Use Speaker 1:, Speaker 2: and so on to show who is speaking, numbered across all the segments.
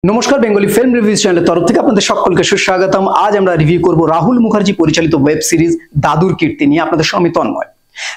Speaker 1: নমস্কার, Bengali film reviews চ্যানেলের তরফ থেকে আপনাদের সকলকে সুস্বাগতম। আজ আমরা রিভিউ করব রাহুল মুখার্জি পরিচালিত ওয়েব সিরিজ দাদুর কীর্তি নিয়ে। আপনাদের সঙ্গে তন্ময়।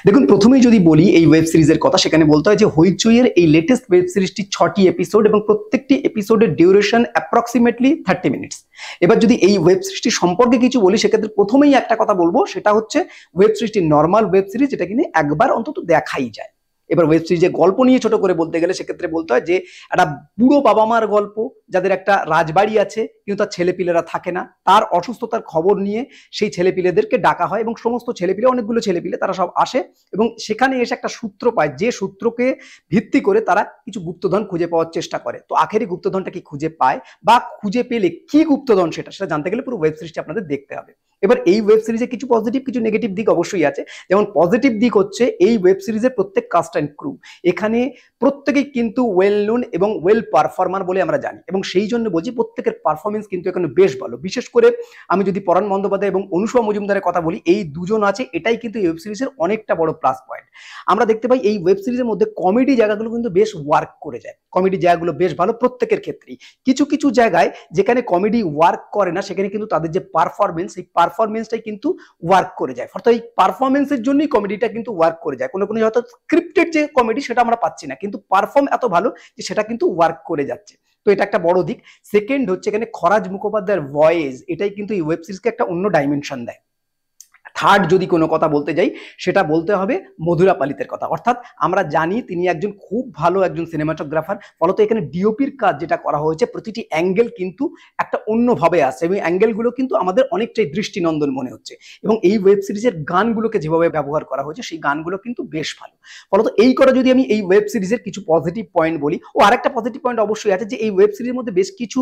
Speaker 1: দেখুন, প্রথমেই যদি বলি এই ওয়েব সিরিজের কথা, সেখানে বলতে হয় যে হইচইয়ের এই লেটেস্ট ওয়েব সিরিজটি 6টি এপিসোড এবং প্রত্যেকটি এপিসোডের ডিউরেশন অ্যাপ্রক্সিমেটলি 30 মিনিটস। এবার যদি এই ওয়েব সিরিজটি সম্পর্কে কিছু বলি, সেক্ষেত্রে প্রথমেই একটা কথা বলবো, সেটা হচ্ছে ওয়েব সিরিজটি নর্মাল ওয়েব সিরিজ, যেটা কিন্তু একবার অন্তত দেখাই যায়। এবার ওয়েব সিরিজের গল্প নিয়ে ছোট করে বলতে গেলে সেক্ষেত্রে বলতে হয় যে একটা বুড়ো বাবা মার গল্প, যাদের একটা রাজবাড়ি আছে কিন্তু তার ছেলেপিলেরা থাকে না। তার অসুস্থতার খবর নিয়ে সেই ছেলেপিলেদেরকে ডাকা হয় এবং সমস্ত ছেলেপিলে, অনেকগুলো ছেলেপিলে, তারা সব আসে এবং সেখানে এসে একটা সূত্র পায়, যে সূত্রকে ভিত্তি করে তারা কিছু গুপ্তধন খুঁজে পাওয়ার চেষ্টা করে। তো আখেরি গুপ্তধনটা কি খুঁজে পায় বা খুঁজে পেলে কি গুপ্তধন সেটা জানতে গেলে পুরো ওয়েব সিরিজটি আপনাদের দেখতে হবে। এবার এই ওয়েব সিরিজে কিছু পজিটিভ কিছু নেগেটিভ দিক অবশ্যই আছে। যেমন পজিটিভ দিক হচ্ছে এই ওয়েব সিরিজের প্রত্যেক কাস্ট অ্যান্ড ক্রু এখানে প্রত্যেকেই কিন্তু ওয়েল নোন এবং ওয়েল পারফর্মার বলে আমরা জানি, এবং সেই জন্য বলছি প্রত্যেকের পারফরমেন্স কিন্তু এখানে বেশ ভালো। বিশেষ করে আমি যদি পরাণ বন্দ্যোপাধ্যায় এবং অনুষ্কা মজুমদারের কথা বলি, এই দুজন আছে, এটাই কিন্তু এই ওয়েব সিরিজের অনেকটা বড় প্লাস পয়েন্ট। আমরা দেখতে পাই এই ওয়েব সিরিজের মধ্যে কমেডি জায়গাগুলো কিন্তু বেশ ওয়ার্ক করে যায়। কমেডি জায়গাগুলো বেশ ভালো প্রত্যেকের ক্ষেত্রেই। কিছু কিছু জায়গায় যেখানে কমেডি ওয়ার্ক করে না, সেখানে কিন্তু তাদের যে পারফরমেন্স, এই পারফরমেন্সটাই কিন্তু ওয়ার্ক করে যায়। অর্থাৎ এই পারফরমেন্সের জন্যই কমেডিটা কিন্তু ওয়ার্ক করে যায়। কোনো কোনো হয়তো স্ক্রিপ্টেড যে কমেডি সেটা আমরা পাচ্ছি না, কিন্তু পারফর্ম এত ভালো যে সেটা কিন্তু ওয়ার্ক করে যাচ্ছে। তো এটা একটা বড় দিক। সেকেন্ড হচ্ছে এখানে খরাজ মুখোপাধ্যায়ের ভয়েস, এটাই কিন্তু এই ওয়েব সিরিজকে একটা অন্য ডাইমেনশন দেয়। থার্ড যদি কোনো কথা বলতে যাই, সেটা বলতে হবে মধুরা পালিতের কথা। অর্থাৎ আমরা জানি তিনি একজন খুব ভালো একজন সিনেমাটোগ্রাফার, ফলত এখানে ডিওপির কাজ যেটা করা হয়েছে, প্রতিটি অ্যাঙ্গেল কিন্তু একটা অন্যভাবে আসছে এবং অ্যাঙ্গেলগুলো কিন্তু আমাদের অনেকটাই দৃষ্টিনন্দন মনে হচ্ছে। এবং এই ওয়েব সিরিজের গানগুলোকে যেভাবে ব্যবহার করা হয়েছে, সেই গানগুলো কিন্তু বেশ ভালো। ফলত এই করে যদি আমি এই ওয়েব সিরিজের কিছু পজিটিভ পয়েন্ট বলি, ও আরেকটা পজিটিভ পয়েন্ট অবশ্যই আছে যে এই ওয়েব সিরিজের মধ্যে বেশ কিছু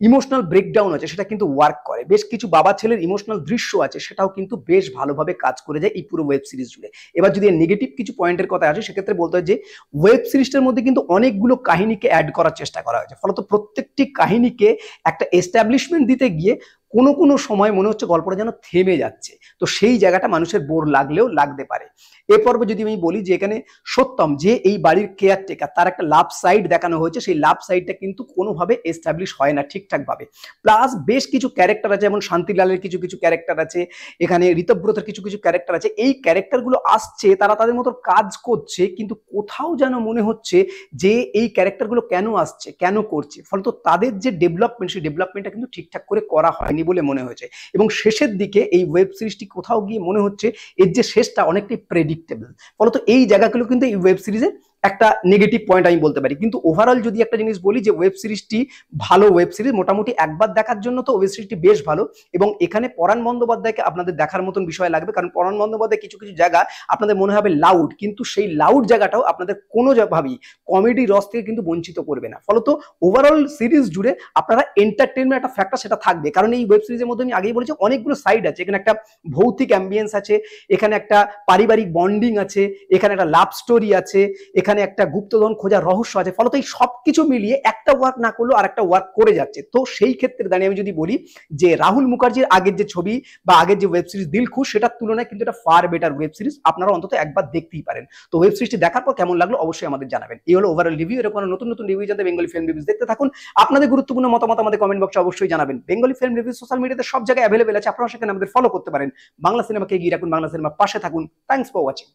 Speaker 1: ইমোশনাল ব্রেকডাউন আছে, সেটা কিন্তু ওয়ার্ক করে। বেশ কিছু বাবা ছেলের ইমোশনাল দৃশ্য আছে, সেটাও কিন্তু বেশ ভালোভাবে কাজ করে যায় এই পুরো ওয়েব সিরিজ জুড়ে। এবার যদি নেগেটিভ কিছু পয়েন্টের কথা আসে, সেক্ষেত্রে বলতে হয় যে ওয়েব সিরিজটার মধ্যে কিন্তু অনেকগুলো কাহিনীকে অ্যাড করার চেষ্টা করা হয়েছে। ফলত প্রত্যেকটি কাহিনীকে একটা এস্টাবলিশমেন্ট দিতে গিয়ে কোনো কোনো সময় মনে হচ্ছে গল্পটা যেন থেমে যাচ্ছে। তো সেই জায়গাটা মানুষের বোর লাগলেও লাগতে পারে। এ পর্বে যদি আমি বলি যে এখানে সত্যম, যে এই বাড়ির কেয়ারটেকার, তার একটা লাভ সাইড দেখানো হয়েছে, সেই লাভ সাইডটা কিন্তু কোনোভাবে এস্টাবলিশ হয় না ঠিকঠাক ভাবে। প্লাস বেশ কিছু ক্যারেক্টার আছে, যেমন শান্তিলালের কিছু কিছু ক্যারেক্টার আছে, এখানে ঋতব্রতের কিছু কিছু ক্যারেক্টার আছে। এই ক্যারেক্টারগুলো আসছে, তারা তাদের মতো কাজ করছে, কিন্তু কোথাও যেন মনে হচ্ছে যে এই ক্যারেক্টারগুলো কেন আসছে, কেন করছে। ফলত তাদের যে ডেভেলপমেন্ট, সেই ডেভেলপমেন্টটা কিন্তু ঠিকঠাক করে করা হয়নি বলে মনে হয়েছে। এবং শেষের দিকে এই ওয়েব সিরিজটি কোথাও গিয়ে মনে হচ্ছে এর যে শেষটা অনেকটাই প্রেডিক্টেবল। ফলত এই জায়গাগুলো কিন্তু এই ওয়েব সিরিজের একটা নেগেটিভ পয়েন্ট আমি বলতে পারি। কিন্তু ওভারঅল যদি একটা জিনিস বলি যে ওয়েব সিরিজটি ভালো ওয়েব সিরিজ, মোটামুটি একবার দেখার জন্য তো ওয়েব সিরিজটি বেশ ভালো। এবং এখানে পরাণ বন্দ্যোপাধ্যায়কে আপনাদের দেখার মতন বিষয় লাগবে, কারণ পরাণ বন্দ্যোপাধ্যায় কিছু কিছু জায়গা আপনাদের মনে হবে লাউড, কিন্তু সেই লাউড জায়গাটাও আপনাদের কোনোভাবেই কমেডি রস থেকে কিন্তু বঞ্চিত করবে না। ফলত ওভারঅল সিরিজ জুড়ে আপনারা এন্টারটেনমেন্ট একটা ফ্যাক্টর সেটা থাকবে, কারণ এই ওয়েব সিরিজের মধ্যে আমি আগেই বলেছি অনেকগুলো সাইড আছে। এখানে একটা ভৌতিক অ্যাম্বিয়েন্স আছে, এখানে একটা পারিবারিক বন্ডিং আছে, এখানে একটা লাভ স্টোরি আছে, এখানে একটা গুপ্তধন খোঁজার রহস্য আছে। ফলত এই সবকিছু মিলিয়ে একটা ওয়ার্ক না করলেও আর একটা ওয়ার্ক করে যাচ্ছে। তো সেই ক্ষেত্রে দাঁড়িয়ে আমি যদি বলি যে রাহুল মুখার্জির আগের যে ছবি বা আগের যে ওয়েব সিরিজ দিলখুশ, সেটার তুলনায় কিন্তু এটা ফার বেটার ওয়েব সিরিজ। আপনারা অন্তত একবার দেখতেই পারেন। তো ওয়েব সিরিজটি দেখার পর কেমন লাগলো অবশ্যই আমাদের জানাবেন। এই হলো ওভারঅল রিভিউ। এরকম নতুন নতুন রিভিউ জানতে বেঙ্গলি ফিল্ম রিভিউজ দেখতে থাকুন। আপনাদের গুরুত্বপূর্ণ মতামত আমাদের কমেন্ট বক্সে অবশ্যই জানাবেন। বেঙ্গলি ফিল্ম রিভিউ সোশ্যাল মিডিয়াতে সব জায়গায় অ্যাভেলেবেল আছে, আপনারা সেখানে আমাদের ফলো করতে পারেন। বাংলা সিনেমাকে এগিয়ে রাখুন, বাংলা সিনেমার পাশে থাকুন। Thanks for watching.